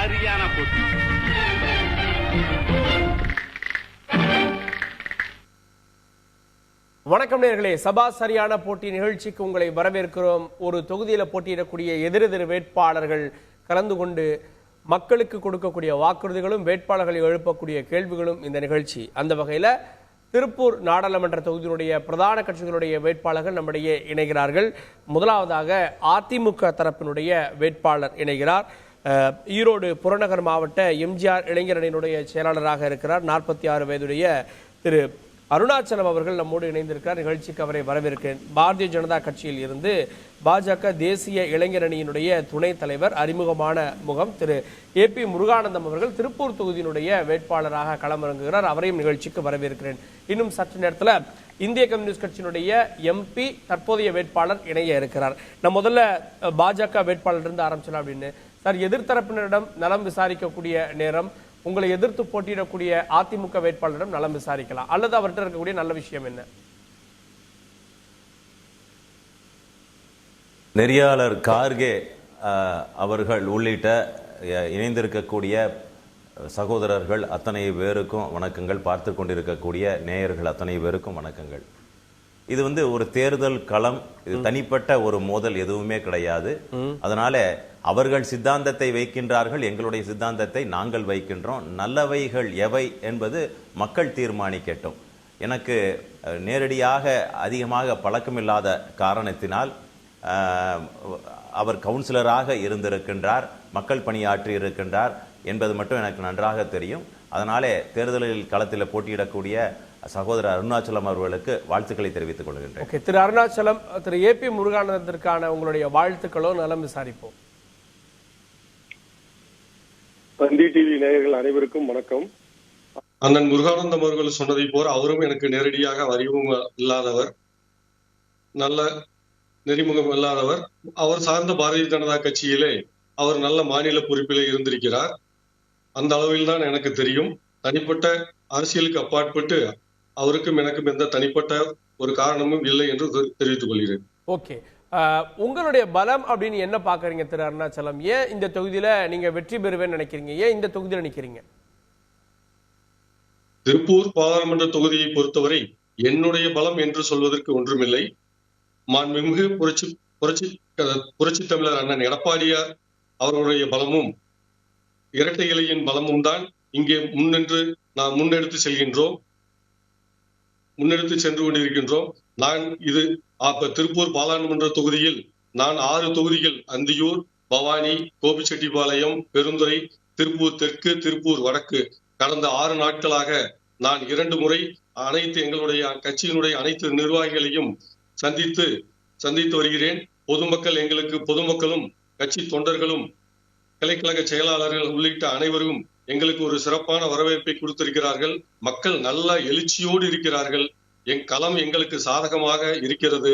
சரியான போட்டி. வணக்கம் நேயர்களே, சபா சரியான போட்டி நிகழ்ச்சிக்கு உங்களை வரவேற்கிறோம். ஒரு தொகுதியில போட்டியிடக்கூடிய எதிரெதிர் வேட்பாளர்கள் கலந்து கொண்டு மக்களுக்கு கொடுக்கக்கூடிய வாக்குறுதிகளும் வேட்பாளர்களை எழுப்பக்கூடிய கேள்விகளும் இந்த நிகழ்ச்சி. அந்த வகையில திருப்பூர் நாடாளுமன்ற தொகுதியினுடைய பிரதான கட்சிகளுடைய வேட்பாளர்கள் நம்மிடையே இணைகிறார்கள். முதலாவதாக அதிமுக தரப்பினுடைய வேட்பாளர் இணைகிறார். ஈரோடு புறநகர் மாவட்ட எம்ஜிஆர் இளைஞரணியினுடைய செயலாளராக இருக்கிறார். 46 வயதுடைய திரு அருணாச்சலம் அவர்கள் நம்மோடு இணைந்திருக்கிறார். நிகழ்ச்சிக்கு அவரை வரவேற்கிறேன். பாரதிய ஜனதா கட்சியில் இருந்து பாஜக தேசிய இளைஞரணியினுடைய துணைத் தலைவர், அறிமுகமான முகம் திரு AP முருகானந்தம் அவர்கள் திருப்பூர் தொகுதியினுடைய வேட்பாளராக களமிறங்குகிறார். அவரையும் நிகழ்ச்சிக்கு வரவேற்கிறேன். இன்னும் சற்று நேரத்தில் இந்திய கம்யூனிஸ்ட் கட்சியினுடைய MP தற்போதைய வேட்பாளர் இணைய இருக்கிறார். நம்ம முதல்ல பாஜக வேட்பாளர் இருந்து ஆரம்பிச்சலாம் அப்படின்னு. சார், எதிர்த்தரப்பினரிடம் நலம் விசாரிக்கக்கூடிய நேரம், உங்களை எதிர்த்து போட்டியிடக்கூடிய அதிமுக வேட்பாளரிடம் நலம் விசாரிக்கலாம், அல்லது அவர்கிட்ட இருக்கக்கூடிய நல்ல விஷயம் என்ன? நெறியாளர் கார்கே அவர்கள் உள்ளிட்ட இணைந்திருக்கக்கூடிய சகோதரர்கள் அத்தனை பேருக்கும் வணக்கங்கள். பார்த்து கொண்டிருக்கக்கூடிய நேயர்கள் அத்தனை பேருக்கும் வணக்கங்கள். இது ஒரு தேர்தல் களம். இது தனிப்பட்ட ஒரு மோதல் எதுவுமே கிடையாது. அதனால அவர்கள் சித்தாந்தத்தை வைக்கின்றார்கள், எங்களுடைய சித்தாந்தத்தை நாங்கள் வைக்கின்றோம். நல்லவைகள் எவை என்பது மக்கள் தீர்மானிக்கட்டும். எனக்கு நேரடியாக அதிகமாக பழக்கமில்லாத காரணத்தினால் அவர் கவுன்சிலராக இருந்திருக்கின்றார், மக்கள் பணியாற்றி இருக்கின்றார் என்பது மட்டும் எனக்கு நன்றாக தெரியும். அதனாலே தேர்தலில் களத்தில் போட்டியிடக்கூடிய சகோதரர் அருணாச்சலம் அவர்களுக்கு வாழ்த்துக்களை தெரிவித்துக் கொள்கின்றேன். திரு அருணாச்சலம், திரு AP முருகானந்தத்திற்கான உங்களுடைய வாழ்த்துக்களோ நலம் விசாரிப்போம். தந்தி டிவி நேயர்கள் அனைவருக்கும் வணக்கம். அண்ணன் முருகானந்தம் அவர்கள் சொன்னதை போல அவரும் எனக்கு நேரடியாக அறிமுகம் இல்லாதவர், நல்ல நெறிமுகம் இல்லாதவர். அவர் சார்ந்த பாரதிய ஜனதா கட்சியிலே அவர் நல்ல மாநில பொறுப்பிலே இருந்திருக்கிறார். அந்த அளவில் தான் எனக்கு தெரியும். தனிப்பட்ட அரசியலுக்கு அப்பாற்பட்டு அவருக்கும் எனக்கும் எந்த தனிப்பட்ட ஒரு காரணமும் இல்லை என்று தெரிவித்துக் கொள்கிறேன். ஓகே, உங்களுடைய பலம் அப்படின்னு என்ன பாக்குறீங்க திரு அருணாச்சலம்? ஏன் இந்த தொகுதியில நீங்க வெற்றி பெறுவேன்னு நினைக்கிறீங்க? ஏன் இந்த தொகுதியில நிக்கிறீங்க? திருப்பூர் பாராளுமன்ற தொகுதியை பொறுத்தவரை என்னுடைய பலம் என்று சொல்வதற்கு ஒன்றுமில்லை. மாண்புமிகு புரட்சி தமிழர் அண்ணன் எடப்பாடியார் அவர்களுடைய பலமும் இரட்டை இலையின் பலமும் தான் இங்கே நாம் முன்னெடுத்து சென்று கொண்டிருக்கின்றோம். நான் திருப்பூர் பாராளுமன்ற தொகுதியில் நான் 6 தொகுதிகள், அந்தியூர், பவானி, கோபிச்செட்டிப்பாளையம், பெருந்துறை, திருப்பூர் தெற்கு, திருப்பூர் வடக்கு, கடந்த 6 நாட்களாக நான் 2 முறை எங்களுடைய கட்சியினுடைய அனைத்து நிர்வாகிகளையும் சந்தித்து வருகிறேன். பொதுமக்களும் கட்சி தொண்டர்களும் கிளைக்கழக செயலாளர்கள் உள்ளிட்ட அனைவரும் எங்களுக்கு ஒரு சிறப்பான வரவேற்பை கொடுத்திருக்கிறார்கள். மக்கள் நல்ல எழுச்சியோடு இருக்கிறார்கள். களம் எங்களுக்கு சாதகமாக இருக்கிறது.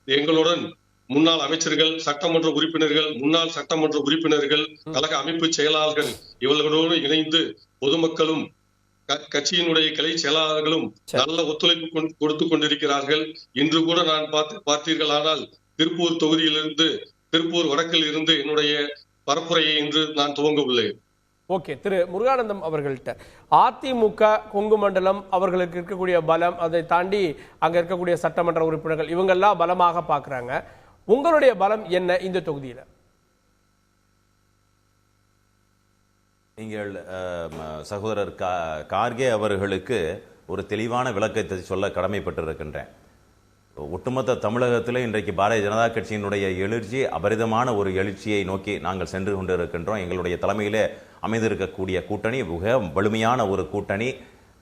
எங்களுடன் முன்னாள் அமைச்சர்கள், சட்டமன்ற உறுப்பினர்கள், முன்னாள் சட்டமன்ற உறுப்பினர்கள், கழக அமைப்பு செயலாளர்கள் இவர்களோடு இணைந்து பொதுமக்களும் கட்சியினுடைய கிளை செயலாளர்களும் நல்ல ஒத்துழைப்பு கொடுத்து கொண்டிருக்கிறார்கள். இன்று கூட நான் பார்த்தீர்களானால் திருப்பூர் தொகுதியிலிருந்து, திருப்பூர் வடக்கில் இருந்து என்னுடைய பரப்புரையை இன்று நான் துவங்க உள்ளேன். ஓகே, திரு முருகானந்தம் அவர்கள்ட்ட அதிமுக கொங்கு மண்டலம் அவர்களுக்கு இருக்கக்கூடிய பலம், அதை தாண்டி அங்க இருக்கக்கூடிய சட்டமன்ற உறுப்பினர்கள் இவங்கெல்லாம் பலமாக பாக்குறாங்க. உங்களுடைய பலம் என்ன இந்த தொகுதியில? நீங்கள் சகோதரர் கார்கே அவர்களுக்கு ஒரு தெளிவான விளக்கத்தை சொல்ல கடமைப்பட்டிருக்கின்றேன். ஒட்டுமொத்த தமிழகத்தில் இன்றைக்கு பாரதிய ஜனதா கட்சியினுடைய எழுச்சி அபரிதமான ஒரு எழுச்சியை நோக்கி நாங்கள் சென்று கொண்டிருக்கின்றோம். எங்களுடைய தலைமையிலே அமைந்திருக்கக்கூடிய கூட்டணி மிக வலிமையான ஒரு கூட்டணி.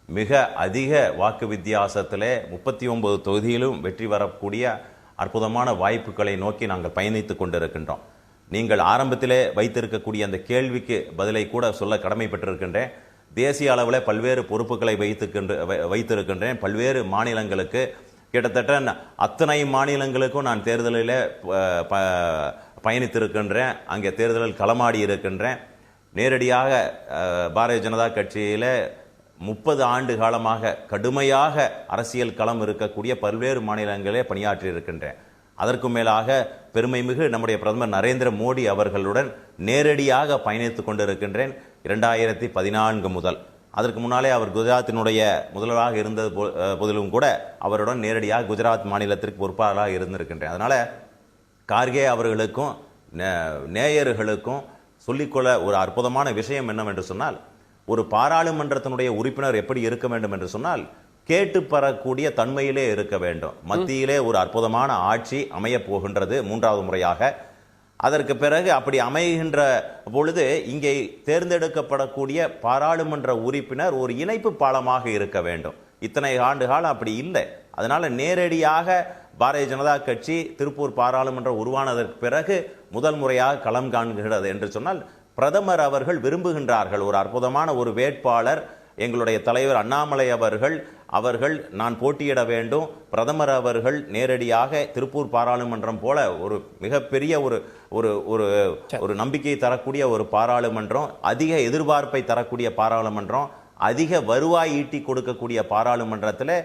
மிக அதிக வாக்கு வித்தியாசத்திலே 39 தொகுதியிலும் வெற்றி வரக்கூடிய அற்புதமான வாய்ப்புகளை நோக்கி நாங்கள் பயணித்துக் கொண்டிருக்கின்றோம். நீங்கள் ஆரம்பத்திலே வைத்திருக்கக்கூடிய அந்த கேள்விக்கு பதிலை கூட சொல்ல கடமைப்பட்டிருக்கின்றேன். தேசிய அளவில் பல்வேறு பொறுப்புகளை வைத்திருக்கின்றேன். பல்வேறு மாநிலங்களுக்கு, கிட்டத்தட்ட அத்தனை மாநிலங்களுக்கும் நான் தேர்தலில் பயணித்திருக்கின்றேன். அங்கே தேர்தலில் களமாடி இருக்கின்றேன். நேரடியாக பாரதிய ஜனதா கட்சியில் 30 ஆண்டு காலமாக கடுமையாக அரசியல் களம் இருக்கக்கூடிய பல்வேறு மாநிலங்களே பணியாற்றி இருக்கின்றேன். அதற்கும் மேலாக பெருமைமிகு நம்முடைய பிரதமர் நரேந்திர மோடி அவர்களுடன் நேரடியாக பயணித்துக் கொண்டிருக்கின்றேன் 2014 முதல். அதற்கு முன்னாலே அவர் குஜராத்தினுடைய முதல்வராக இருந்த போதிலும் கூட அவருடன் நேரடியாக குஜராத் மாநிலத்திற்கு பொறுப்பாளராக இருந்திருக்கின்றேன். அதனால கார்கே அவர்களுக்கும் நேயர்களுக்கும் சொல்லிக்கொள்ள ஒரு அற்புதமான விஷயம் என்னவென்று சொன்னால், ஒரு பாராளுமன்றத்தினுடைய உறுப்பினர் எப்படி இருக்க வேண்டும் என்று சொன்னால், கேட்டு பெறக்கூடிய தன்மையிலே இருக்க வேண்டும். மத்தியிலே ஒரு அற்புதமான ஆட்சி அமையப் போகின்றது 3வது முறையாக. அதற்கு பிறகு அப்படி அமைகின்ற பொழுது இங்கே தேர்ந்தெடுக்கப்படக்கூடிய பாராளுமன்ற உறுப்பினர் ஒரு இணைப்பு பாலமாக இருக்க வேண்டும். இத்தனை ஆண்டுகாலம் அப்படி இல்லை. அதனால நேரடியாக பாரதிய ஜனதா கட்சி திருப்பூர் பாராளுமன்றம் உருவானதற்கு பிறகு முதல் முறையாக களம் காண்கிறது என்று சொன்னால், பிரதமர் அவர்கள் விரும்புகின்றார்கள் ஒரு அற்புதமான ஒரு வேட்பாளர் எங்களுடைய தலைவர் அண்ணாமலை அவர்கள் நான் போட்டியிட வேண்டும், பிரதமர் அவர்கள் நேரடியாக திருப்பூர் பாராளுமன்றம் போல ஒரு மிகப்பெரிய ஒரு நம்பிக்கை தரக்கூடிய ஒரு பாராளுமன்றம், அதிக எதிர்பார்ப்பை தரக்கூடிய பாராளுமன்றம், அதிக வருவாய் ஈட்டி கொடுக்கக்கூடிய பாராளுமன்றத்தில்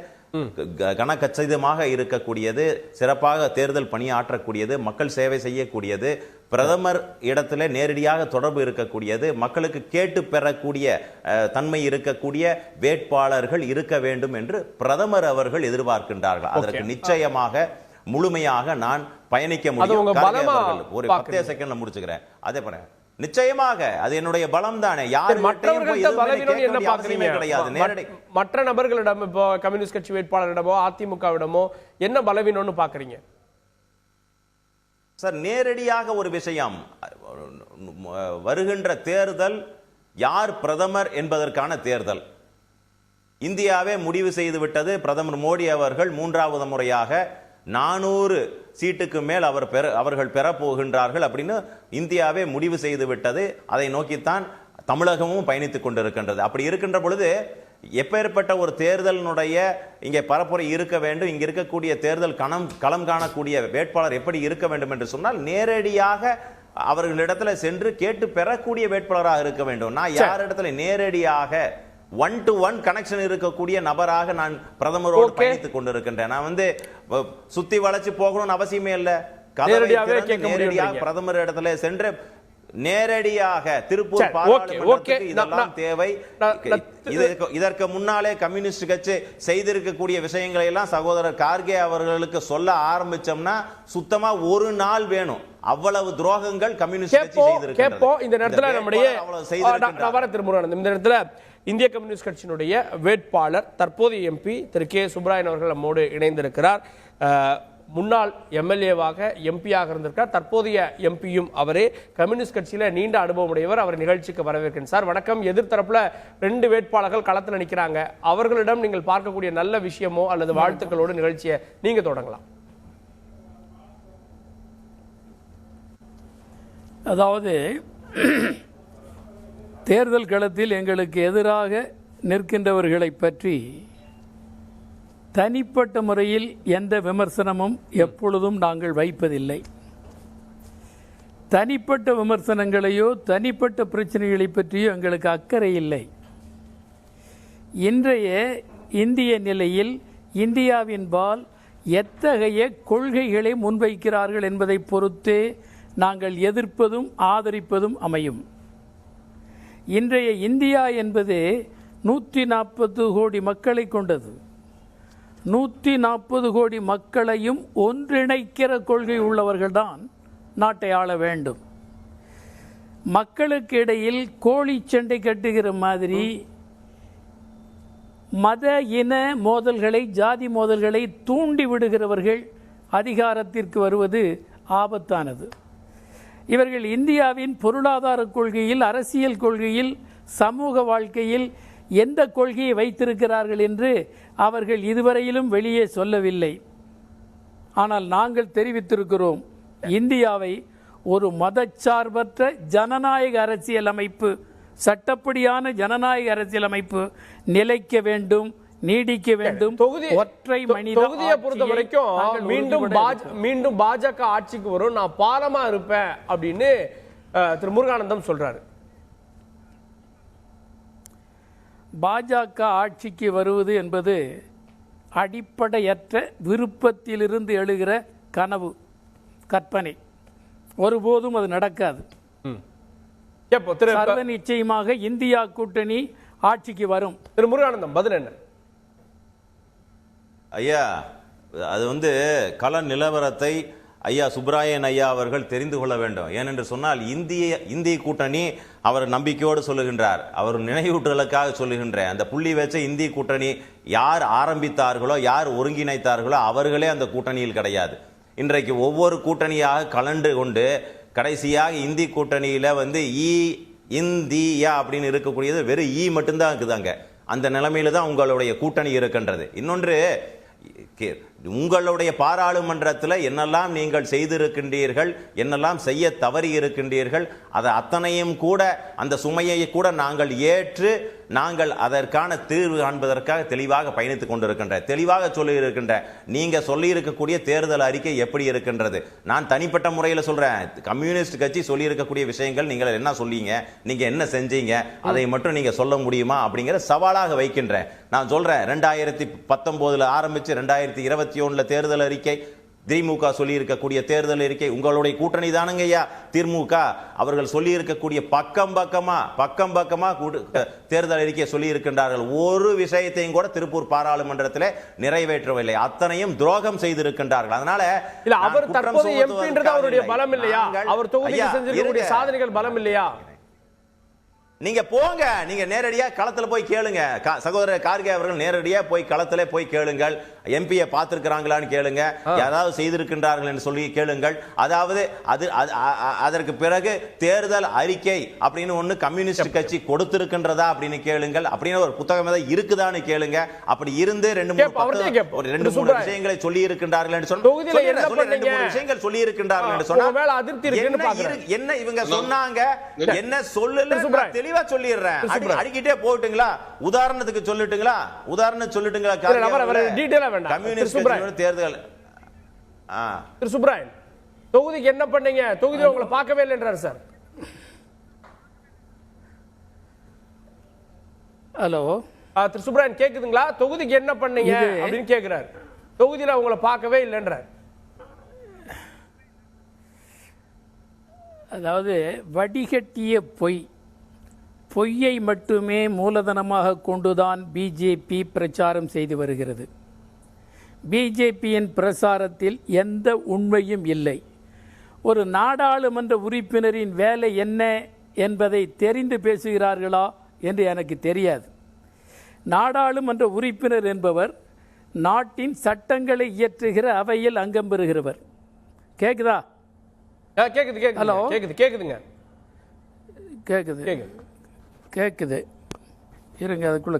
கனகச்சிதமாக இருக்கக்கூடியது, சிறப்பாக தேர்தல் பணியாற்றக்கூடியது, மக்கள் சேவை செய்யக்கூடியது, பிரதமர் இடத்துல நேரடியாக தொடர்பு இருக்கக்கூடியது, மக்களுக்கு கேட்டு பெறக்கூடிய தன்மை இருக்கக்கூடிய வேட்பாளர்கள் இருக்க வேண்டும் என்று பிரதமர் அவர்கள் எதிர்பார்க்கின்றார்கள். அதற்கு நிச்சயமாக முழுமையாக நான் பயணிக்க முடியும். ஒரு 10 செகண்ட்ல முடிச்சுக்கிறேன். அதே போல நிச்சயமாக அது என்னுடைய பலம் தானே. மற்ற நபர்களிடம், இப்போ கம்யூனிஸ்ட் கட்சி வேட்பாளரிடமோ அதிமுகவிடமோ என்ன பலவீனம்னு பாக்குறீங்க சார்? நேரடியாக ஒரு விஷயம், வருகின்ற தேர்தல் யார் பிரதமர் என்பதற்கான தேர்தல். இந்தியாவே முடிவு செய்து விட்டது. பிரதமர் மோடி அவர்கள் 3வது முறையாக 400 சீட்டுக்கு மேல் அவர்கள் பெற போகின்றார்கள் அப்படின்னு இந்தியாவே முடிவு செய்து விட்டது. அதை நோக்கித்தான் தமிழகமும் பயணித்துக் கொண்டிருக்கின்றது. அப்படி இருக்கின்ற பொழுது எப்பேற்பட்ட ஒரு தேர்தலினுடைய இங்கே பரப்புரை இருக்க வேண்டும், இங்க இருக்கக்கூடிய தேர்தல் களம் காணக்கூடிய வேட்பாளர் எப்படி இருக்க வேண்டும் என்று சொன்னால், நேரடியாக அவர்களிடத்துல சென்று கேட்டு பெறக்கூடிய வேட்பாளராக இருக்க வேண்டும். நான் யாரிடத்துல நேரடியாக 1-to-1 கனெக்ஷன் இருக்கக்கூடிய நபராக நான் பிரதமரோடு பயணித்துக் கொண்டிருக்கின்றேன். நான் சுத்தி வளைச்சு போகணும்னு அவசியமே இல்லை. நேரடியாக பிரதமர் இடத்துல சென்று நேரடியாக திருப்பூர் பாராளுமன்றத்துக்கு இதெல்லாம் தேவை. இதற்கு முன்னாலே கம்யூனிஸ்ட் கட்சி செய்திருக்கக்கூடிய விஷயங்களை எல்லாம் சகோதரர் கார்கே அவர்களுக்கு சொல்ல ஆரம்பிச்சோம்னா சுத்தமா ஒரு நாள் வேணும். அவ்வளவு துரோகங்கள் கம்யூனிஸ்ட் கட்சி செய்திருக்கிறது. இந்த நேரத்துல நம்முடைய இந்த நேரத்துல இந்திய கம்யூனிஸ்ட் கட்சியினுடைய வேட்பாளர் தற்போதைய எம்பி திரு கே சுப்ராயன் அவர்கள் நம்மோடு இணைந்திருக்கிறார். முன்னாள் எம்எல்ஏவாக எம்பியாக இருந்திருக்கார். தற்போதைய எம்பியும் அவரே. கம்யூனிஸ்ட் கட்சியில நீண்ட அனுபவம் உடையவர். அவர் நிகழ்ச்சிக்கு வரவேற்கிறேன். சார் வணக்கம். எதிர்த்தரப்புல 2 வேட்பாளர்கள் களத்தில் நிற்கிறாங்க. அவர்களிடம் நீங்கள் பார்க்கக்கூடிய நல்ல விஷயமோ அல்லது வாழ்த்துக்களோடு நிகழ்ச்சியை நீங்க தொடங்கலாம். அதாவது தேர்தல் களத்தில் எங்களுக்கு எதிராக நிற்கின்றவர்களை பற்றி தனிப்பட்ட முறையில் எந்த விமர்சனமும் எப்பொழுதும் நாங்கள் வைப்பதில்லை. தனிப்பட்ட விமர்சனங்களையோ தனிப்பட்ட பிரச்சனைகளை பற்றியோ எங்களுக்கு அக்கறை இல்லை. இன்றைய இந்திய நிலையில் இந்தியாவின்பால் எத்தகைய கொள்கைகளை முன்வைக்கிறார்கள் என்பதை பொறுத்தே நாங்கள் எதிர்ப்பதும் ஆதரிப்பதும் அமையும். இன்றைய இந்தியா என்பது 140 கோடி மக்களை கொண்டது. 140 கோடி மக்களையும் ஒன்றிணைக்கிற கொள்கை உள்ளவர்கள்தான் நாட்டை ஆள வேண்டும். மக்களுக்கு இடையில் கோழி சண்டை கட்டுகிற மாதிரி மத இன மோதல்களை, ஜாதி மோதல்களை தூண்டி விடுகிறவர்கள் அதிகாரத்திற்கு வருவது ஆபத்தானது. இவர்கள் இந்தியாவின் பொருளாதார கொள்கையில், அரசியல் கொள்கையில், சமூக வாழ்க்கையில் எந்த கொள்கையை வைத்திருக்கிறார்கள் என்று அவர்கள் இதுவரையிலும் வெளியே சொல்லவில்லை. ஆனால் நாங்கள் தெரிவித்திருக்கிறோம், இந்தியாவை ஒரு மதச்சார்பற்ற ஜனநாயக அரசியல் அமைப்பு, சட்டப்படியான ஜனநாயக அரசியல் அமைப்பு நிலைக்க வேண்டும், நீடிக்க வேண்டும். ஒற்றை மனித தொகுதியை பொறுத்த வரைக்கும் மீண்டும் பாஜக ஆட்சிக்கு வரும், நான் பாலமா இருப்பேன் அப்படின்னு திரு முருகானந்தம் சொல்றாரு. பாஜக ஆட்சிக்கு வருவது என்பது அடிப்படையற்ற விருப்பத்திலிருந்து எழுகிற கனவு, கற்பனை. ஒருபோதும் அது நடக்காது. சர்வ நிச்சயமாக இந்தியா கூட்டணி ஆட்சிக்கு வரும். திரு முருகானந்தம் பதில் என்ன? ஐயா, அது கள நிலவரத்தை ஐயா சுப்ராயன் ஐயா அவர்கள் தெரிந்து கொள்ள வேண்டும். ஏனென்று சொன்னால் இந்திய கூட்டணி அவர் நம்பிக்கையோடு சொல்லுகின்றார், அவர் நினைவூட்டலுக்காக சொல்லுகின்ற அந்த புள்ளி வச்ச இந்திய கூட்டணி யார் ஆரம்பித்தார்களோ, யார் ஒருங்கிணைத்தார்களோ அவர்களே அந்த கூட்டணியில் கிடையாது. இன்றைக்கு ஒவ்வொரு கூட்டணியாக கலந்து கொண்டு கடைசியாக இந்திய கூட்டணியில இந்தியா அப்படின்னு இருக்கக்கூடியது வெறும் மட்டும்தான் இருக்குதாங்க. அந்த நிலைமையில தான் உங்களுடைய கூட்டணி இருக்கின்றது. இன்னொன்று, உங்களுடைய பாராளுமன்றத்தில் என்னெல்லாம் நீங்கள் செய்திருக்கின்றீர்கள், என்னெல்லாம் செய்ய தவறி இருக்கின்றீர்கள், அதை அத்தனையும் கூட அந்த சுமையை கூட நாங்கள் ஏற்று நாங்கள் அதற்கான தீர்வு காண்பதற்காக தெளிவாக பயணித்துக் கொண்டிருக்கின்ற தெளிவாக சொல்லி இருக்கின்ற நீங்க சொல்லி இருக்கக்கூடிய தேர்தல் அறிக்கை எப்படி இருக்கின்றது? நான் தனிப்பட்ட முறையில் சொல்றேன், கம்யூனிஸ்ட் கட்சி சொல்லி இருக்கக்கூடிய விஷயங்கள் நீங்கள் என்ன சொல்லீங்க, நீங்க என்ன செஞ்சீங்க, அதை மட்டும் நீங்க சொல்ல முடியுமா அப்படிங்கிற சவாலாக வைக்கின்றேன். நான் சொல்றேன், 2019 ஆரம்பிச்சு 2021 தேர்தல் அறிக்கை, திமுக சொல்லி இருக்கக்கூடிய தேர்தல் அறிக்கை, உங்களுடைய கூட்டணி தானுங்க ஐயா திமுக. அவர்கள் சொல்லி இருக்கக்கூடிய பக்கம் பக்கமா தேர்தல் அறிக்கை சொல்லி இருக்கின்றார்கள். ஒரு விஷயத்தையும் கூட திருப்பூர் பாராளுமன்றத்தில் நிறைவேற்றவில்லை. அத்தனையும் துரோகம் செய்திருக்கின்றார்கள். அதனால அவர் தற்போது எம்பின்றது அவருடைய பலம் இல்லையா? அவர் தொகுதியில் செஞ்சிருக்கக்கூடிய சாதனைகள் பலம் இல்லையா? நீங்க போங்க, நீங்க நேரடியா களத்துல போய் கேளுங்க. சகோதரர் கார்கே அவர்கள் நேரடியா போய் களத்துல போய் கேளுங்கள். எம்பியை பார்த்திருக்கிறாங்களான்னு கேளுங்க, யாராவது செய்திருக்கின்றார்கள் என்று சொல்லி கேளுங்கள். அதாவது அதற்கு பிறகு தேர்தல் அறிக்கை அப்படின்னு ஒண்ணு கம்யூனிஸ்ட் கட்சி கொடுத்திருக்கின்றதா அப்படின்னு கேளுங்கள். அப்படின்னு ஒரு புத்தகம் ஏதாவது இருக்குதான்னு கேளுங்க. அப்படி இருந்து 2-3 விஷயங்களை சொல்லி இருக்கின்றார்கள் என்று சொன்னா, 2-3 விஷயங்கள் சொல்லி இருக்கின்றார்கள் என்று சொன்னா என்ன இவங்க சொன்னாங்க, என்ன சொல்லல தெளிவா சொல்லிடுறேன். அடிக்கிட்டே போட்டுங்களா? உதாரணத்துக்கு சொல்லட்டுங்களா? தேர்தல் திரு சுப்ராயன் தொகுதிக்கு என்ன பண்ணீங்க? தொகுதியில் உங்களை பார்க்கவே இல்லை என்றார் சார். ஹலோ திரு சுப்ராயன் கேக்குதுங்களா? தொகுதிக்கு என்ன பண்ணீங்க அப்படின்னு கேட்கிறார். தொகுதியில் உங்களை பார்க்கவே இல்லைன்றார். அதாவது வடிகட்டிய பொய்யை மட்டுமே மூலதனமாக கொண்டுதான் பிஜேபி பிரச்சாரம் செய்து வருகிறது. பிஜேபியின் பிரச்சாரத்தில் எந்த உண்மையும் இல்லை. ஒரு நாடாளுமன்ற உறுப்பினரின் வேலை என்ன என்பதை தெரிந்து பேசுகிறார்களா என்று எனக்கு தெரியாது. நாடாளுமன்ற உறுப்பினர் என்பவர் நாட்டின் சட்டங்களை இயற்றுகிற அவையில் அங்கம் பெறுகிறவர். கேக்குதா? ஹலோ, கேக்குதுங்க. கேக்குது. இருங்க, அதுக்குள்ள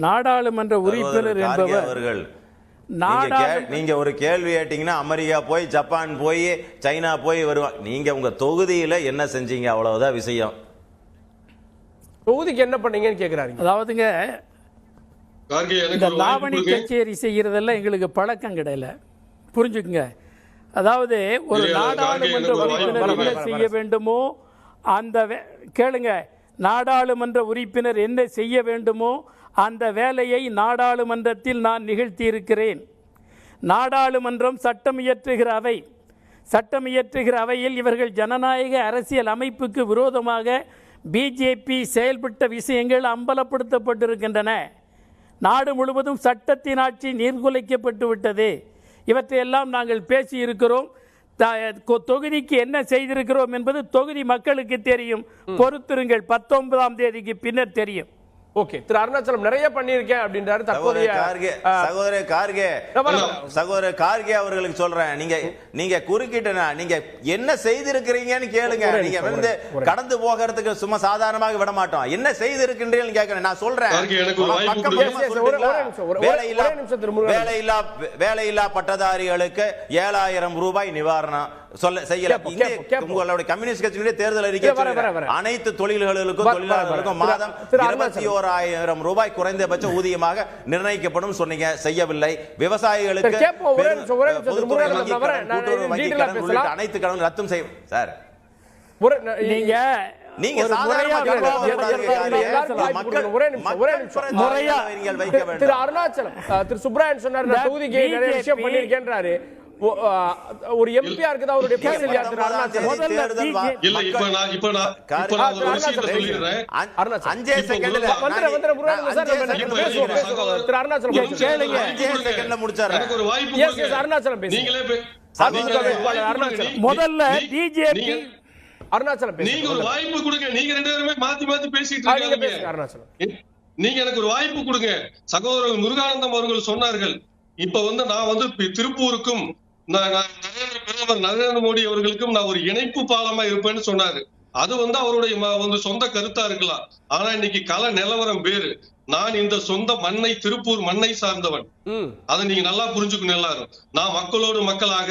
நாடாளுமன்ற உறுப்பினர் என்பவர் நீங்க ஒரு கேள்வி கேட்டீங்கன்னா அமெரிக்கா போய், ஜப்பான் போய், சைனா போய் வருவாங்க. நீங்க உங்க தொகுதியில என்ன செஞ்சீங்க, அவ்வளவுதான் விஷயம். தொகுதிக்கு என்ன பண்ணீங்கன்னு கேக்குறாரு. அதாவதுங்க, இந்த லாவணி கச்சேரி செய்யறதெல்லாம் எங்களுக்கு பழக்கம் கிடையாது, புரிஞ்சுக்குங்க. அதாவது ஒரு நாடாளுமன்ற உறுப்பினர் என்ன செய்ய வேண்டுமோ அந்த கேளுங்க, நாடாளுமன்ற உறுப்பினர் என்ன செய்ய வேண்டுமோ அந்த வேலையை நாடாளுமன்றத்தில் நான் நிகழ்த்தி இருக்கிறேன். நாடாளுமன்றம் சட்டம் இயற்றுகிற அவை. சட்டம் இயற்றுகிற அவையில் இவர்கள் ஜனநாயக அரசியல் அமைப்புக்கு விரோதமாக பிஜேபி செயல்பட்ட விஷயங்கள் அம்பலப்படுத்தப்பட்டிருக்கின்றன. நாடு முழுவதும் சட்டத்தின் ஆட்சி நீர்குலைக்கப்பட்டு விட்டது. இவற்றையெல்லாம் நாங்கள் பேசியிருக்கிறோம். தொகுதிக்கு என்ன செய்திருக்கிறோம் என்பது தொகுதி மக்களுக்கு தெரியும். பொறுத்திருங்கள், 19ஆம் தேதிக்கு பின்னர் தெரியும். ஓகே, திரு அருணாச்சலம் நிறைய பண்ணிருக்கேன் அப்படின்றாரு. சகோதரர் கார்கே அவர்களுக்கு சொல்றேன், நீங்க குறுக்கிட்டனா நீங்க என்ன செய்திருக்கிறீங்கன்னு கேளுங்க. நீங்க கடந்து போகிறதுக்கு சும்மா சாதாரணமாக விட மாட்டோம். என்ன செய்திருக்கின்றீங்கன்னு கேட்கிறேன். நான் சொல்றேன், வேலையில்லா பட்டதாரிகளுக்கு 7000 ரூபாய் நிவாரணம் செய்யல. உங்களுடைய கம்யூனிஸ்ட் கட்சியினுடைய தேர்தல் அறிக்கை அனைத்து தொழில்களுக்கும் தொழிலாளர்களுக்கும் மாதம் 21,000 ரூபாய் குறைந்தபட்ச ஊதியமாக நிர்ணயிக்கப்படும் சொன்னீங்க, செய்யவில்லை. விவசாயிகளுக்கு அனைத்து கடன் ரத்தும் செய்யும். சார், நீங்க நீங்க ஒரு சாதாரணமா முறையா திரு அருணாச்சலம் திரு சுப்ராயன் சொன்னார் தொகுதிக்கு நிறைய விஷயம் பண்ணிருக்கேன்றாரு. ஒரு எம்பியா இருக்குதா அவருடைய பேசல் யார் திரு அருணாச்சலம்? இல்ல இப்ப நான் ஒரு விஷயத்தை சொல்லிடுறேன். 5 செகண்ட்ல திரு அருணாச்சலம் கேளுங்க. 5 செகண்ட்ல முடிச்சாரு. எனக்கு ஒரு வாய்ப்பு அருணாச்சலம் பேசுங்க. நீங்களே முதல்ல பிஜேபி அருணாச்சலம் நீங்க ஒரு வாய்ப்பு கொடுங்க. நீங்க 2 பேருமே மாத்தி பேசிட்டு இருக்காங்க. அருணாச்சலம் நீங்க எனக்கு ஒரு வாய்ப்பு கொடுங்க. சகோதரர் முருகானந்தம் அவர்கள் சொன்னார்கள், இப்ப நான் திருப்பூருக்கும் பிரதமர் நரேந்திர மோடி அவர்களுக்கும் நான் ஒரு இணைப்பு பாலமா இருப்பேன்னு சொன்னாரு. அது அவருடைய சொந்த கருத்தா இருக்கலாம். ஆனா இன்னைக்கு கள நிலவரம் வேறு. நான் இந்த சொந்த மண்ணை, திருப்பூர் மண்ணை சார்ந்தவன். அதை நீங்க நல்லா புரிஞ்சுக்கணும் எல்லாரும். நான் மக்களோடு மக்களாக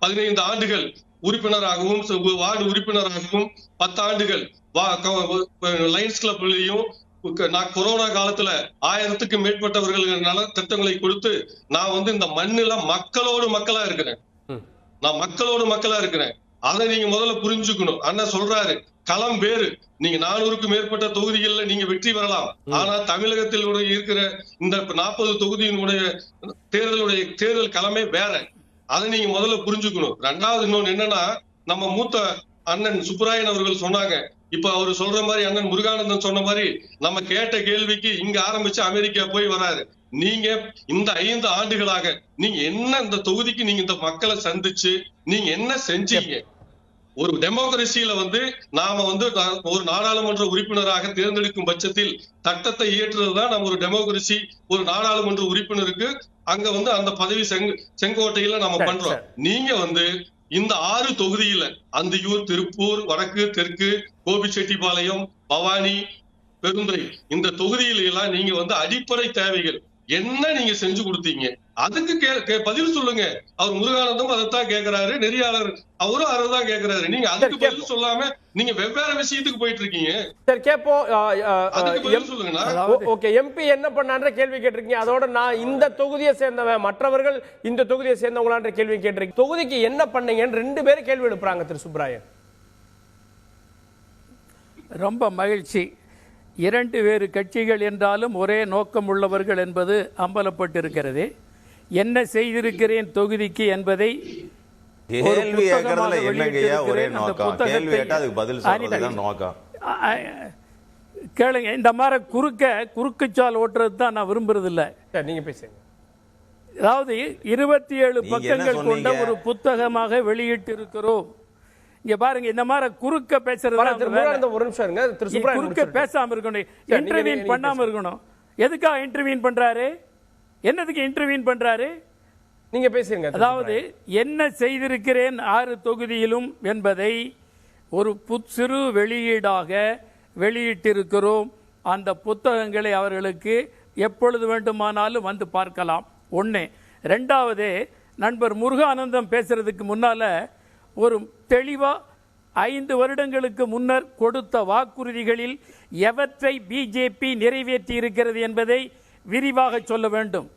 15 ஆண்டுகள் உறுப்பினராகவும், வார்டு உறுப்பினராகவும், 10 ஆண்டுகள் லயன்ஸ் கிளப்லயும், நான் கொரோனா காலத்துல 1000க்கும் மேற்பட்டவர்களுக்கு நல திட்டங்களை கொடுத்து நான் இந்த மண்ணில மக்களோடு மக்களா இருக்கிறேன். நான் மக்களோடு மக்களா இருக்கிறேன். அதை நீங்க முதல்ல புரிஞ்சுக்கணும். அண்ணன் சொல்றாரு, களம் வேறு. நீங்க 400க்கும் மேற்பட்ட தொகுதிகள்ல நீங்க வெற்றி பெறலாம். ஆனா தமிழகத்தில் இருக்கிற இந்த 40 தொகுதியினுடைய தேர்தல் களமே வேற. அதை நீங்க முதல்ல புரிஞ்சுக்கணும். 2வது இன்னொன்னு என்னன்னா, நம்ம மூத்த அண்ணன் சுப்ராயன் அவர்கள் சொன்னாங்க, இப்ப அவரு சொல்ற மாதிரி அண்ணன் முருகானந்தன் சொன்ன மாதிரி நம்ம கேட்ட கேள்விக்கு இங்க ஆரம்பிச்சு அமெரிக்கா போய் வராரு. நீங்க இந்த 5 ஆண்டுகளாக நீங்க என்ன இந்த தொகுதிக்கு நீங்க இந்த மக்களை சந்திச்சு நீங்க என்ன செஞ்சீங்க? ஒரு டெமோக்ரஸியில நாம ஒரு நாடாளுமன்ற உறுப்பினராக தேர்ந்தெடுக்கும் பட்சத்தில் சட்டத்தை இயற்றுறதுதான் நம்ம ஒரு டெமோக்ரஸி. ஒரு நாடாளுமன்ற உறுப்பினருக்கு அங்க அந்த பதவி செங்கோட்டையில நம்ம பண்றோம். நீங்க இந்த 6 தொகுதியில அந்தியூர், திருப்பூர், வடக்கு, தெற்கு, கோபிச்செட்டிப்பாளையம், பவானி, பெருந்துறை, இந்த தொகுதியில எல்லாம் நீங்க அடிப்படை தேவைகள் என்ன நீங்க செஞ்சு கொடுத்தீங்க? அதுக்கு பதில் சொல்லுங்க. அவர் முருகானந்தம் அதைத்தான் கேட்கிறாரு, நெறியாளர் அவரும் அதைதான் கேட்கிறாரு. நீங்க அதுக்கு பதில் சொல்லாம நீங்க வெவ்வேறு விஷயத்துக்கு போயிட்டு இருக்கீங்க. சரி, கேப்போம். அதுக்கு பதில் சொல்லுங்க. ஓகே, எம்பி என்ன பண்ணான்ற கேள்வி கேட்டிருக்கீங்க. அதோட நான் இந்த தொகுதியை சேர்ந்தவன், மற்றவர்கள் இந்த தொகுதியை சேர்ந்தவங்களான்ற கேள்வி கேட்டிருக்கீங்க. தொகுதிக்கு என்ன பண்ணீங்கன்னு 2 பேரும் கேள்வி எழுப்புறாங்க. திரு சுப்ராயன், ரொம்ப மகிழ்ச்சி. 2 வேறு கட்சிகள் என்றாலும் ஒரே நோக்கம் உள்ளவர்கள் என்பது அம்பலப்பட்டிருக்கிறது. என்ன செய்திருக்கிறேன் தொகுதிக்கு என்பதை கேள்வி கேட்கறதுல என்னங்கய்யா ஒரே நோக்கம்? கேள்வி கேட்டா அதுக்கு பதில் சொல்றதுதான் நோக்கம். கேளுங்க, இந்த மாதிரி குறுக்குச்சால் ஓட்டுறது தான் நான் விரும்புறது இல்ல. நீங்க பேசுங்க. அதாவது 27 பக்கங்கள் கொண்ட ஒரு புத்தகமாக வெளியிட்டு இருக்கிறோம். இங்க பாருங்க, இந்த மாதிரி குறுக்க பேசுறது ஒரு நிமிஷம் இருங்க. திரு சுப்ராயன் குறுக்க பேசாம இருக்கணும், இன்டர்வீன் பண்ணாம இருக்கணும். எதுக்காக இன்டர்வீன் பண்றாரு? என்னதுக்கு இன்டர்வீன் பண்றாரு? நீங்க பேசுங்க. அதாவது என்ன செய்திருக்கிறேன் 6 தொகுதியிலும் என்பதை ஒரு சிறு வெளியீடாக வெளியிட்டிருக்கிறோம். அந்த புத்தகங்களை அவர்களுக்கு எப்பொழுது வேண்டுமானாலும் வந்து பார்க்கலாம். 1. 2வது, நண்பர் முருகானந்தம் பேசுறதுக்கு முன்னால ஒரு தெளிவா 5 வருடங்களுக்கு முன்னர் கொடுத்த வாக்குறுதிகளில் எவற்றை பிஜேபி நிறைவேற்றி இருக்கிறது என்பதை விரிவாக சொல்ல வேண்டும்.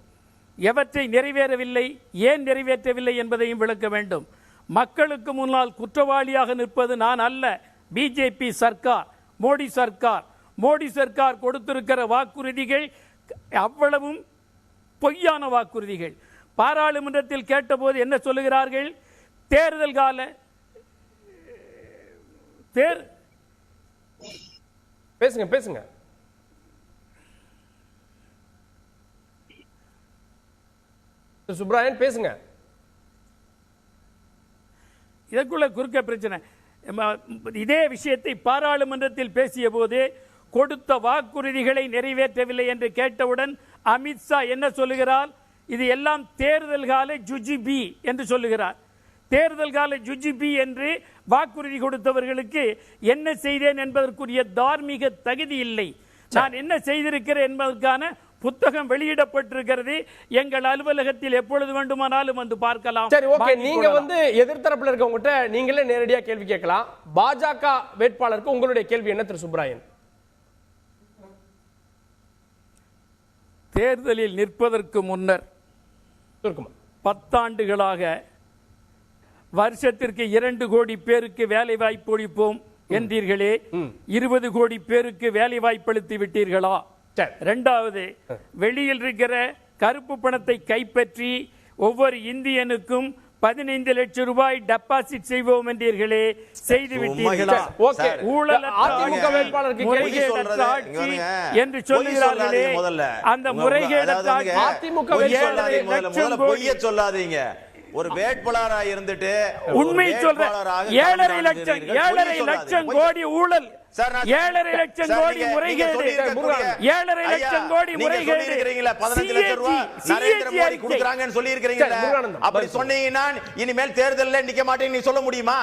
எவற்றை நிறைவேறவில்லை, ஏன் நிறைவேற்றவில்லை என்பதையும் விளக்க வேண்டும். மக்களுக்கு முன்னால் குற்றவாளியாக நிற்பது நான் அல்ல, பிஜேபி சர்க்கார், மோடி சர்க்கார். மோடி சர்க்கார் கொடுத்திருக்கிற வாக்குறுதிகள் அவ்வளவும் பொய்யான வாக்குறுதிகள். பாராளுமன்றத்தில் கேட்டபோது என்ன சொல்லுகிறார்கள்? தேர்தல் கால பேசுங்க. சுப்ராயன் பேசுங்க. இதற்குள்ள குறுக்க பிரச்சனை. இதே விஷயத்தை பாராளுமன்றத்தில் பேசிய போது கொடுத்த வாக்குறுதிகளை நிறைவேற்றவில்லை என்று கேட்டவுடன் அமித்ஷா என்ன சொல்லுகிறார்? இது எல்லாம் தேர்தல் கால ஜுஜிபி என்று சொல்லுகிறார். தேர்தல் கால ஜுஜிபி என்று வாக்குறுதி கொடுத்தவர்களுக்கு என்ன செய்தேன் என்பதற்குரிய தார்மீக தகுதி இல்லை. நான் என்ன செய்திருக்கிறேன் என்பதற்கான புத்தகம் வெளியிடப்பட்டிருக்கிறது. எங்கள் அலுவலகத்தில் எப்பொழுது வேண்டுமானாலும் வந்து பார்க்கலாம். சரி, ஓகே. நீங்க எதிர்த்தரப்புல இருக்கவங்ககிட்ட நீங்களே நேரடியா கேள்வி கேட்கலாம். பாஜக வேட்பாளருக்கு உங்களுடைய கேள்வி என்ன திரு சுப்ராயன்? தேர்தலில் நிற்பதற்கு முன்னர் 10 ஆண்டுகளாக வருஷத்திற்கு 2 கோடி பேருக்கு வேலை வாய்ப்பு அளிப்போம் என்றீர்களே, 20 கோடி பேருக்கு வேலை வாய்ப்பளித்து விட்டீர்களா? இரண்டாவது, வெளியில் இருக்கிற கருப்பு பணத்தை கைப்பற்றி ஒவ்வொரு இந்தியனுக்கும் 15 லட்சம் ரூபாய் டெபாசிட் செய்வோம் என்றீர்களே, செய்து விட்டீர்களா? என்று சொல்லுகிறார்களே, அந்த முறைகேடற்ற சொல்லாதீங்க. ஒரு வேட்பாளராக இருந்துட்டு உண்மை சொல்ற 7.5 லட்சம் கோடி ஊழல், 7.5 லட்சம் கோடி முறைகேடு, 7.5 லட்சம் கோடி முறைகேடு 15 லட்சம் ரூபாய் நரேந்திர மோடி கொடுக்கறாங்கன்னு சொல்லி இருக்கீங்கல்ல, அப்படி சொன்னீங்கன்னா இனிமேல் தேர்தல்ல நிக்க மாட்டேன்னு நீ சொல்ல முடியுமா?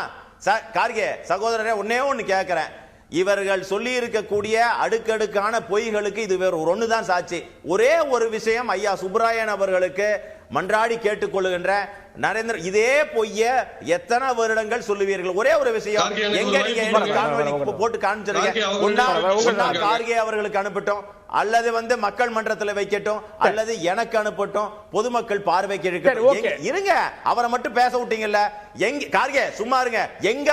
கார்கே சகோதரரே, ஒண்ணு கேட்கிறேன். இவர்கள் சொல்லி இருக்கக்கூடிய அடுக்கடுக்கான பொய்களுக்கு இது வேற ஒண்ணுதான் சாட்சி. ஒரே ஒரு விஷயம் ஐயா சுப்ராயன் அவர்களுக்கு மன்றாடி கேட்டுக்கொள்ளுகின்ற நரேந்திர, இதே பொய்ய எத்தனை வருடங்கள் சொல்லுவீர்கள்? ஒரே ஒரு விஷயம், எங்க நீங்க போட்டு காமிச்சிருக்கீங்க. கார்கே அவர்களுக்கு அனுப்பட்டும், அல்லது மக்கள் மன்றத்தில் வைக்கட்டும், அல்லது எனக்கு அனுப்பட்டும், பொதுமக்கள் பார்வைக்கு இருக்கட்டும். இருங்க, அவரை மட்டும் பேச விட்டீங்கல்ல. எங்க கார்கே சும்மா இருங்க. எங்க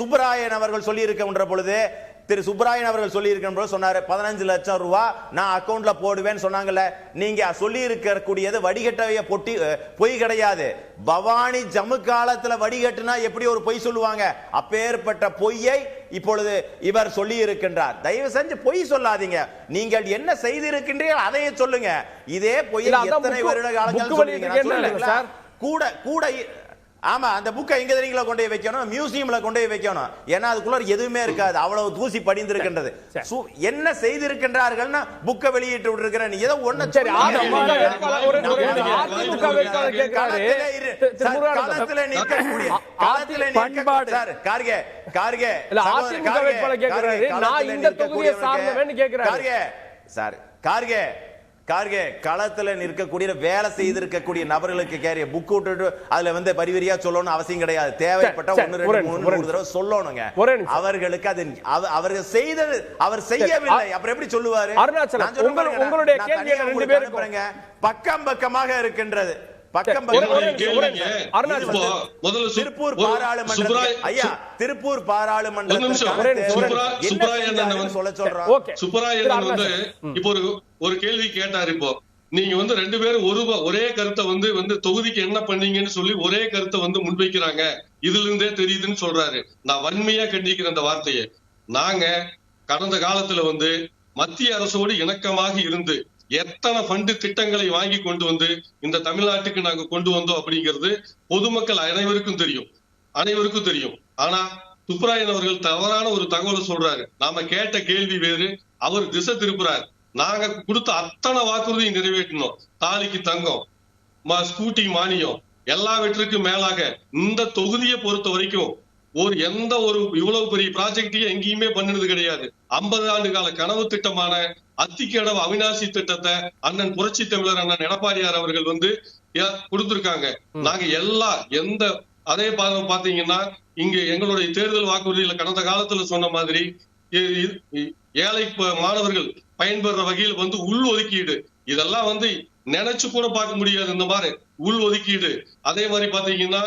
சுப்ராயன் அவர்கள் சொல்லி இருக்கின்ற பொழுது, திரு சுப்ராயன் அவர்கள் சொல்லி இருக்கின்ற சொன்னாரு 15 லட்சம் ரூபாய் நான் அக்கவுண்ட்ல போடுவேன்னு சொன்னாங்கல்ல. நீங்க சொல்லி இருக்கக்கூடியது வடிகட்டவைய பொய் கிடையாது. பவானி ஜம்மு காலத்துல வடிகட்டுனா எப்படி ஒரு பொய் சொல்லுவாங்க? அப்பேற்பட்ட பொய்யை இப்பொழுது இவர் சொல்லி இருக்கின்றார். தயவு செஞ்சு பொய் சொல்லாதீங்க. நீங்கள் என்ன செய்திருக்கின்றீர்கள் அதையே சொல்லுங்க. இதே பொய்யை எத்தனை வருட காலங்கள் கூட கூட ஆமா, அந்த புக்கை எங்க தெரியுங்களா கொண்டு போய் வைக்கணும்? மியூசியம்ல கொண்டு போய் வைக்கணும். ஏன்னா அதுக்குள்ள எதுவுமே இருக்காது, அவ்வளவு தூசி படிந்திருக்கின்றது. என்ன செய்திருக்கின்றார்கள்னா புக்கை வெளியிட்டு விட்டுருக்கிற நீ ஏதோ ஒண்ணு. சரி, களத்துல நிற்கக்கூடிய கார்கே கார்கே கார்கே கார்கே களத்துல நிற்கக்கூடிய வேலை செய்திருக்கக்கூடிய நபர்களுக்கு கேரிய புக் விட்டுட்டு அதுல பரிவரியா சொல்லணும் அவசியம் கிடையாது. தேவைப்பட்ட 1 2 3 தடவை சொல்லணுங்க. அவர்களுக்கு அது அவர்கள் செய்தது அவர் செய்யவில்லை, அப்புறம் எப்படி சொல்லுவாரு? உங்களுடைய கேள்வி ரெண்டு பேரும் பக்கம் பக்கமாக இருக்கின்றது. திருப்பூர் பாராளுமன்ற ஐயா, திருப்பூர் பாராளுமன்ற சொல்ல சொல்றோம். இப்போ ஒரு கேள்வி கேட்டாரு. இப்போ நீங்க 2 பேரும் ஒரே கருத்தை தொகுதிக்கு என்ன பண்ணீங்கன்னு சொல்லி ஒரே கருத்தை முன்வைக்கிறாங்க, இதுல இருந்தே தெரியுதுன்னு சொல்றாரு. நான் வன்மையா கண்டிக்கிறேன் அந்த வார்த்தையை. நாங்க கடந்த காலத்துல மத்திய அரசோடு இணக்கமாக இருந்து எத்தனை ஃபண்டு திட்டங்களை வாங்கி கொண்டு இந்த தமிழ்நாட்டுக்கு நாங்க கொண்டு வந்தோம் அப்படிங்கிறது பொதுமக்கள் அனைவருக்கும் தெரியும். ஆனா சுப்ராயன் அவர்கள் தவறான ஒரு தகவலை சொல்றாரு. நாம கேட்ட கேள்வி வேறு, அவர் திசை திருப்புறாரு. நாங்க கொடுத்த அத்தனை வாக்குறுதியும் நிறைவேற்றணும். தாலிக்கு தங்கம், ஸ்கூட்டி மானியம், எல்லாவற்றுக்கும் மேலாக இந்த தொகுதியை பொறுத்த வரைக்கும் எந்த ஒரு இவ்வளவு பெரிய ப்ராஜெக்டையும் எங்கேயுமே பண்ணினது கிடையாது. 50 ஆண்டு கால கனவு திட்டமான அத்திக்கடவு அவிநாசி திட்டத்தை அண்ணன் புரட்சி தமிழர் அண்ணன் எடப்பாடியார் அவர்கள் கொடுத்திருக்காங்க. நாங்க அதே பாத்தீங்கன்னா இங்க எங்களுடைய தேர்தல் வாக்குறுதியில கடந்த காலத்துல சொன்ன மாதிரி ஏழை மாணவர்கள் பயன்பெற வகையில் உள் ஒதுக்கீடு, இதெல்லாம் நினைச்சு கூட பார்க்க முடியாது. இந்த மாதிரி உள் ஒதுக்கீடு, அதே மாதிரி பாத்தீங்கன்னா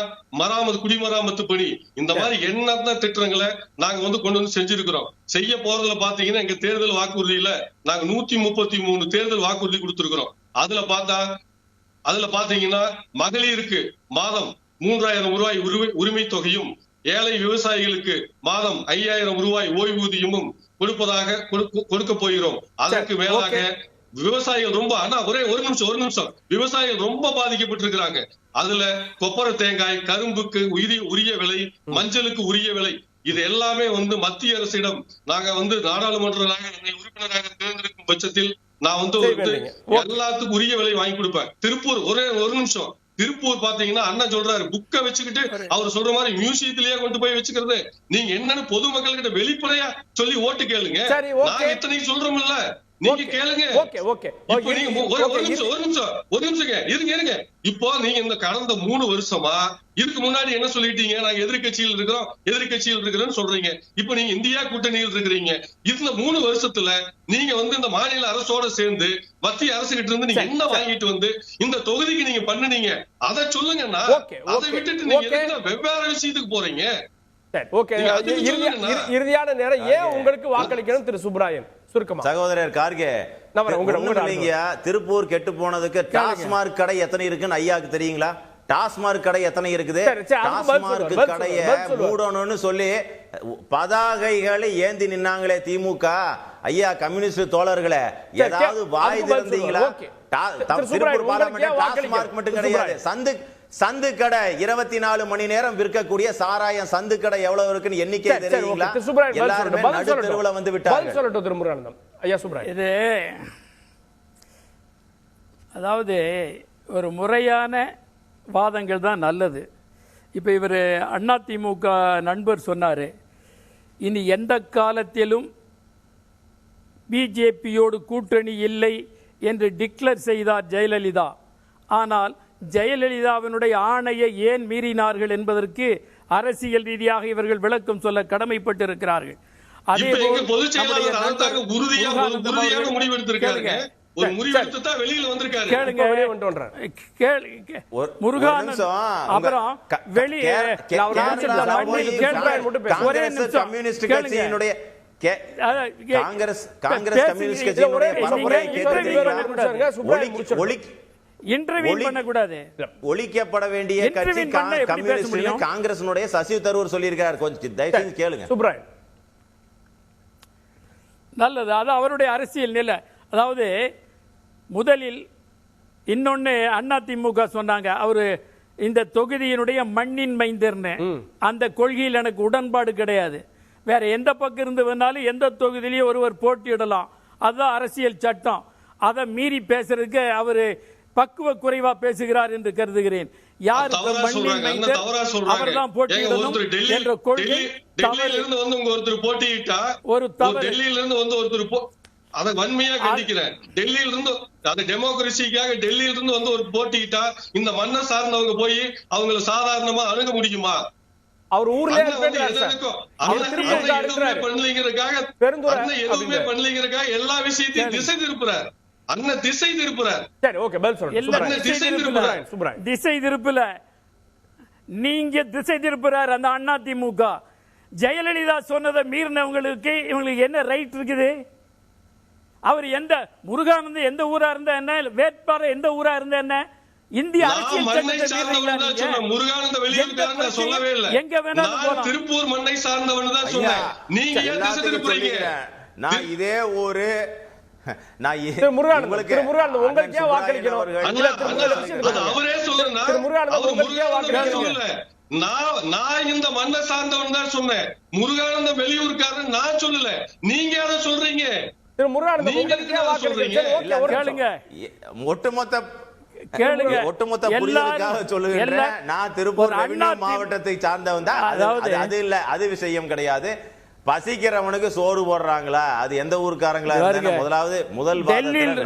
குடிமராமத்து பணி, இந்த மாதிரி என்ன திட்டங்களை நாங்க கொண்டு செஞ்சிருக்கிறோம். செய்ய போறதுல பாத்தீங்கன்னா எங்க தேர்தல் வாக்குறுதியில நாங்க 133 தேர்தல் வாக்குறுதி கொடுத்திருக்கிறோம். அதுல பாத்தீங்கன்னா மகளிருக்கு மாதம் 3000 ரூபாய் உரிமை தொகையும், ஏழை விவசாயிகளுக்கு மாதம் 5000 ரூபாய் ஓய்வூதியமும் கொடுக்க போகிறோம். அதற்கு மேலாக விவசாயிகள் ரொம்ப ஒரு நிமிஷம் விவசாயிகள் ரொம்ப பாதிக்கப்பட்டிருக்கிறாங்க. அதுல கொப்பரை தேங்காய், கரும்புக்கு உரிய விலை, மஞ்சளுக்கு உரிய விலை, இது எல்லாமே மத்திய அரசிடம் நாங்க நாடாளுமன்ற உறுப்பினராக தேர்ந்தெடுக்கும் பட்சத்தில் நான் எல்லாத்துக்கும் உரிய விலை வாங்கி கொடுப்பேன். திருப்பூர் ஒரு நிமிஷம், திருப்பூர் பாத்தீங்கன்னா அண்ணன் சொல்றாரு புக்கை வச்சுக்கிட்டு அவர் சொல்ற மாதிரி மியூசியத்திலேயே கொண்டு போய் வச்சுக்கிறது. நீங்க என்னன்னு பொதுமக்கள் கிட்ட வெளிப்படையா சொல்லி ஓட்டு கேளுங்க. நான் எத்தனைக்கு சொல்றோம்ல, நீங்க கேளுங்க. ஒரு நிமிஷம் இருங்க. இப்போ நீங்க இந்த கடந்த 3 வருஷமா இதுக்கு முன்னாடி என்ன சொல்லிட்டீங்க? நாங்க எதிர்கட்சியில் இருக்கிறோம் சொல்றீங்க. இப்ப நீங்க இந்தியா கூட்டணியில் இருக்கிறீங்க. இந்த 3 வருஷத்துல நீங்க இந்த மாநில அரசோட சேர்ந்து மத்திய அரசு கிட்ட இருந்து நீங்க என்ன வாங்கிட்டு இந்த தொகுதிக்கு நீங்க பண்ணுனீங்க, அதை சொல்லுங்கன்னா. அதை விட்டுட்டு நீங்க வெவ்வேறு விஷயத்துக்கு போறீங்க. ஓகே, இறுதியான நேரம். ஏன் உங்களுக்கு வாக்களிக்கணும் திரு சுப்ராயன்? சுருக்கமா சகோதரர் கார்கே, திருப்பூர் கெட்டு போனதுக்கு டாஸ்மார்க் கடை எத்தனை இருக்குன்னு ஐயாக்கு தெரியுங்களா? டாஸ்மார்க் கடை எத்தனை இருக்குது? டாஸ்மார்க் கடையை மூடணும்னு சொல்லி பதாகைகளை ஏந்தி நின்னாங்களே திமுக. ஐயா கம்யூனிஸ்ட் தோழர்களே, ஏதாவது வாய் திறந்தீங்களா? திருப்பூர் பார்லிமெண்ட் டாஸ்மார்க் மட்டும் கிடையாது, சந்து கடை 24 மணி நேரம் விற்கக்கூடிய சாராயம் சந்து கடை எவ்வளவு இருக்குன்னு எண்ணிக்கை தெரியுங்களா? எல்லாருமே நடுத்தெருவுல வந்து விட்டாங்க. இது அதாவது ஒரு முறையான வாதங்கள் தான் நல்லது. இப்போ இவர் அதிமுக நண்பர் சொன்னார், இனி எந்த காலத்திலும் பிஜேபியோடு கூட்டணி இல்லை என்று டிக்ளேர் செய்தார் ஜெயலலிதா. ஆனால் ஜெயலலிதாவினுடைய ஆணையை ஏன் மீறினார்கள் என்பதற்கு அரசியல் ரீதியாக இவர்கள் விளக்கம் சொல்ல கடமைப்பட்டிருக்கிறார்கள். அதே ஒழிக்கப்பட வேண்டிய கட்சி கம்யூனிஸ்ட் காங்கிரஸ் சசி தரூர் சொல்லியிருக்கார். கொஞ்சம் தயவுசெய்து கேளுங்க. நல்லது, அது அவருடைய அரசியல் நிலை. அதாவது முதலில் இன்னொன்னு அதிமுக சொன்னாங்க, அவரு இந்த தொகுதியினுடைய மண்ணின் மைந்தர்னு. அந்த கொள்கையில் எனக்கு உடன்பாடு கிடையாது. வேற எந்த பக்கம் இருந்து வேணாலும் எந்த தொகுதியிலேயே ஒருவர் போட்டியிடலாம், அதுதான் அரசியல் சட்டம். அதை மீறி பேசுறதுக்கு அவரு பக்குவ குறைவா பேசுகிறார் என்று கருதுகிறேன். யார் மண்ணின் மைந்தர் அவர்தான் போட்டியிடணும் என்ற கொள்கை போட்டியிட்டா ஒரு டெல்லியில இருந்து வந்து ஒருத்தர் அதை வன்மையா கண்டிக்கிறேன். டெல்லியில இருந்து அது டெமோக்ரஸிக்காக டெல்லியில இருந்து வந்து ஒரு போட்டியிட்டா இந்த மண்ணை சார்ந்தவங்க போய் அவங்களை சாதாரணமா அணுக முடியுமா? அவர் ஊர்ல பண்ணலங்கிறதுக்காக எல்லா விஷயத்தையும் திசை திருப்புறார். அண்ணன் திசை திருப்புறார். திசை திருப்பல, நீங்க திசை திருப்புறார் அந்த அதிமுக. ஜெயலலிதா சொன்னதை மீறினவங்களுக்கு இவங்களுக்கு என்ன ரைட் இருக்குது? அவர் எந்த முருகானந்த எந்த ஊரா இருந்தா என்ன, வேட்பாளர் எந்த ஊரா இருந்தா என்ன, இந்திய அரசியல் எங்க வேணாலும் திருப்பூர் மண்ணை சார்ந்தவன் தான் சொன்னேன். நீங்க திசை திருப்புறீங்க. நான் இதே ஒரு அவரே சொல்ல நான் இந்த மண்ணை சார்ந்தவன் தான் சொன்னேன். முருகானந்த வெளியூர்காரன் நான் சொல்லல, நீங்க அதை சொல்றீங்க. ஒட்டுமொத்த புரிதலுக்காக சொல்லுகிறேன். நான் திருப்பூர் மாவட்டத்தை சார்ந்தவன் தான். அது இல்ல, அது விஷயம் கிடையாது. பசிக்கிறவனுக்கு சோறு போடுறாங்களா, அது எந்த ஊருக்காரங்களா முதலாவது முதல்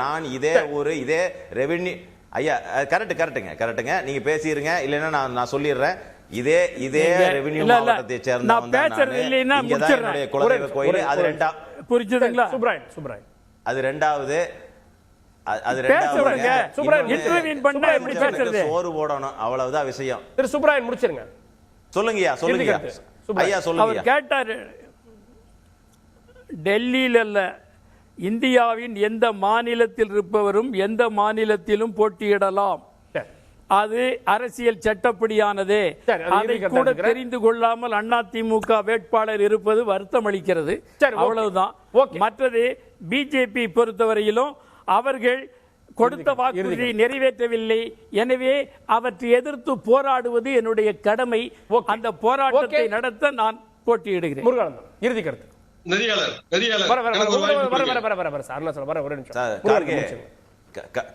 நான் இதே ஊரு இதே ரெவென்யூ. ஐயா கரெக்டுங்க, நீங்க பேசிருங்க, இல்லைன்னா நான் சொல்லிடுறேன். இதே ரெவென்யூ மாவட்டத்தை சேர்ந்தவன் கோயில். அது புரிஞ்சுதுங்களா? அது ரெண்டாவது சோறு போடணும், அவ்வளவுதான் விஷயம். திரு சுப்ராயன் முடிச்சிருங்க. சொல்லுங்க ஐயா, சொல்லுங்க. கேட்டாரு, டெல்லியில் அல்ல, இந்தியாவின் எந்த மாநிலத்தில் இருப்பவரும் எந்த மாநிலத்திலும் போட்டியிடலாம், அது அரசியல் சட்டப்படியானதே. அதை கூட தெரிந்து கொள்ளாமல் அதிமுக வேட்பாளர் இருப்பது வருத்தம் அளிக்கிறது. அவ்வளவுதான். மற்றது பிஜேபி பொறுத்தவரையிலும் அவர்கள் கொடுத்த வாக்குறுதி நிறைவேற்றவில்லை. எனவே அவற்றை எதிர்த்து போராடுவது என்னுடைய கடமை. அந்த போராட்டத்தை நடத்த நான் போட்டியிடுகிறேன். இறுதி கருத்து.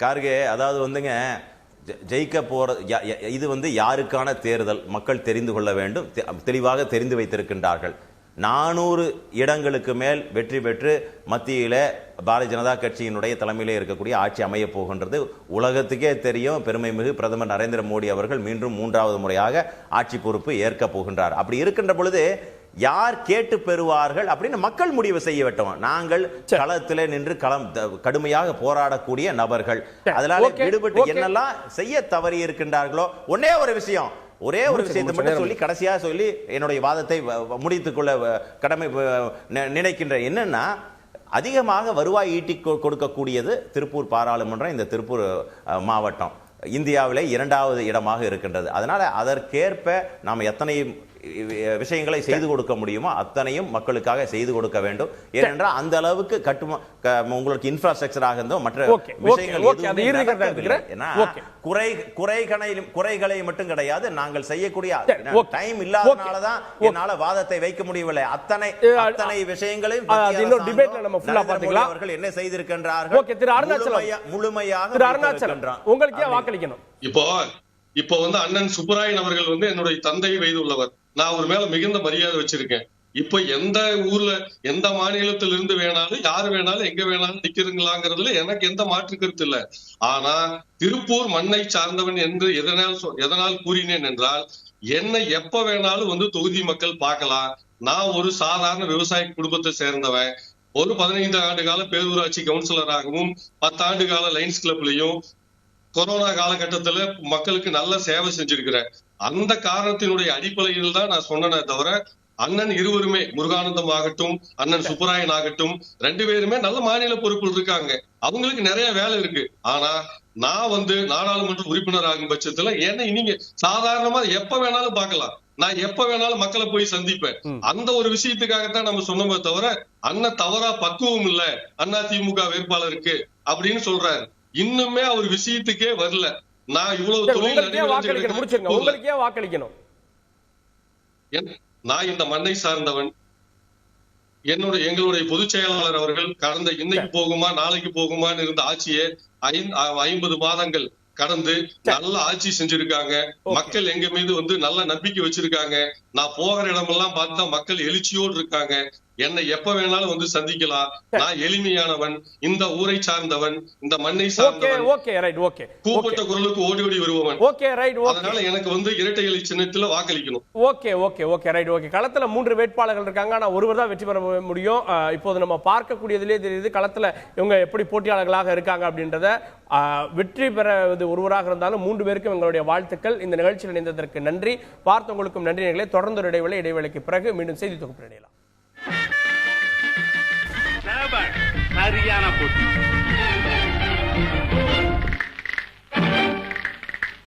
கார்கே, அதாவது வந்துங்க, ஜெயிக்க போற இது வந்து யாருக்கான தேர்தல் மக்கள் தெரிந்து கொள்ள வேண்டும், தெளிவாக தெரிந்து வைத்திருக்கின்றார்கள். 400 இடங்களுக்கு மேல் வெற்றி பெற்று மத்தியில பாரதிய ஜனதா கட்சியினுடைய தலைமையிலே இருக்கக்கூடிய ஆட்சி அமைய போகின்றது. உலகத்துக்கே தெரியும், பெருமை மிகு பிரதமர் நரேந்திர மோடி அவர்கள் மீண்டும் 3வது முறையாக ஆட்சி பொறுப்பு ஏற்க போகின்றார். அப்படி இருக்கின்ற பொழுது யார் கேட்டு பெறுவார்கள் அப்படின்னு மக்கள் முடிவு செய்ய வேண்டும். நாங்கள் களத்திலே நின்று கடுமையாக போராடக்கூடிய நபர்கள். அதனால விடுபட்டு என்னெல்லாம் செய்ய தவறி இருக்கின்றார்களோ, ஒன்னே ஒரு விஷயம், ஒரே ஒரு விஷயத்தை மட்டும் சொல்லி கடைசியா சொல்லி என்னுடைய வாதத்தை முடித்துக் கொள்ள கடமை நினைக்கின்றேன். என்னன்னா, அதிகமாக வருவாய் ஈட்டி கொடுக்கக்கூடியது திருப்பூர் பாராளுமன்றம், இந்த திருப்பூர் மாவட்டம் இந்தியாவிலே 2வது இடமாக இருக்கின்றது. அதனால அதற்கேற்ப நாம் எத்தனை விஷயங்களை செய்து கொடுக்க முடியுமோ அத்தனையும் மக்களுக்காக செய்து கொடுக்க வேண்டும். ஏனென்றால் அந்த அளவுக்கு உங்களுக்கு இன்ஃப்ராஸ்ட்ரக்சராக இருந்தோ மற்ற குறைகளை மட்டும் கிடையாது. நாங்கள் செய்யக்கூடிய டைம் இல்லாதனாலதான் என்னால வாதத்தை வைக்க முடியவில்லை. அத்தனை விஷயங்களையும் அவர்கள் என்ன செய்திருக்கின்றார்கள் முழுமையாக உங்களுக்கே வாக்களிக்கணும். இப்போ அண்ணன் சுப்பராயன் அவர்கள் என்னுடைய தந்தை வயது உள்ளவர். நான் அவர் மேல மிகுந்த மரியாதை வச்சிருக்கேன். இப்ப எந்த ஊர்ல எந்த மாநிலத்தில் இருந்து வேணாலும் யாரு வேணாலும் எங்க வேணாலும் நிக்கிறீங்களாங்கிறதுல எனக்கு எந்த மாற்று கருத்து இல்ல. ஆனா திருப்பூர் மண்ணை சார்ந்தவன் என்று எதனால் கூறினேன் என்றால், என்னை எப்ப வேணாலும் தொகுதி மக்கள் பார்க்கலாம். நான் ஒரு சாதாரண விவசாய குடும்பத்தை சேர்ந்தவன். ஒரு 15 ஆண்டு கால பேரூராட்சி கவுன்சிலராகவும் 10 ஆண்டு கால லைன்ஸ் கிளப்லயும் கொரோனா காலகட்டத்துல மக்களுக்கு நல்ல சேவை செஞ்சிருக்கிறேன். அந்த காரணத்தினுடைய அடிப்படையில் தான் நான் சொன்னேனே தவிர, அண்ணன் இருவருமே முருகானந்தம் ஆகட்டும் அண்ணன் சுப்பராயன் ஆகட்டும் 2 பேருமே நல்ல மாநில பொறுப்பில் இருக்காங்க. அவங்களுக்கு நிறைய வேலை இருக்கு. ஆனா நான் நாடாளுமன்ற உறுப்பினர் ஆகும் பட்சத்துல என்ன நீங்க சாதாரணமா எப்ப வேணாலும் பார்க்கலாம். நான் எப்ப வேணாலும் மக்களை போய் சந்திப்பேன். அந்த ஒரு விஷயத்துக்காகத்தான் நம்ம சொன்னோமே தவிர, அண்ணன் தவறா பக்குவம் இல்ல அதிமுக வேட்பாளருக்கு அப்படின்னு சொல்றாரு. இன்னுமே அவர் விஷயத்துக்கே வரல. நான் இவ்வளவு வாக்களிக்கணும். நான் இந்த மண்ணை சார்ந்தவன். எங்களுடைய பொதுச் செயலாளர் அவர்கள் கடந்த இன்னைக்கு போகுமா நாளைக்கு போகுமான்னு இருந்த ஆட்சியை 50 மாதங்கள் கடந்து நல்ல ஆட்சி செஞ்சிருக்காங்க. மக்கள் எங்க மீது நல்ல நம்பிக்கை வச்சிருக்காங்க. நான் போகிற இடமெல்லாம் பார்த்தா மக்கள் எழுச்சியோடு இருக்காங்க. என்னை எப்ப வேணாலும் சந்திக்கலாம். நான் எளிமையானவன், இந்த ஊரை சார்ந்தவன், இந்த மண்ணை சார்ந்தவன், கூப்பிட்ட குரலுக்கு ஓடி ஓடி வருபவன். அதனால எனக்கு இரட்டை இலை சின்னத்துல வாக்களிக்கணும். களத்துல 3 வேட்பாளர்கள் இருக்காங்க. ஆனா ஒருவர் தான் வெற்றி பெற முடியும். இப்போது நம்ம பார்க்கக்கூடியதிலே தெரியுது களத்துல இவங்க எப்படி போட்டியாளர்களாக இருக்காங்க அப்படின்றத. வெற்றி பெறுவது ஒருவராக இருந்தாலும் 3 பேருக்கும் எங்களுடைய வாழ்த்துக்கள். இந்த நிகழ்ச்சியில் இணைந்ததற்கு நன்றி. பார்த்தவங்களுக்கும் நன்றி. தொடர்ந்து ஒரு இடைவேளைக்கு பிறகு மீண்டும் செய்தி தொகுப்பு இணையலாம். சரியான போட்டி.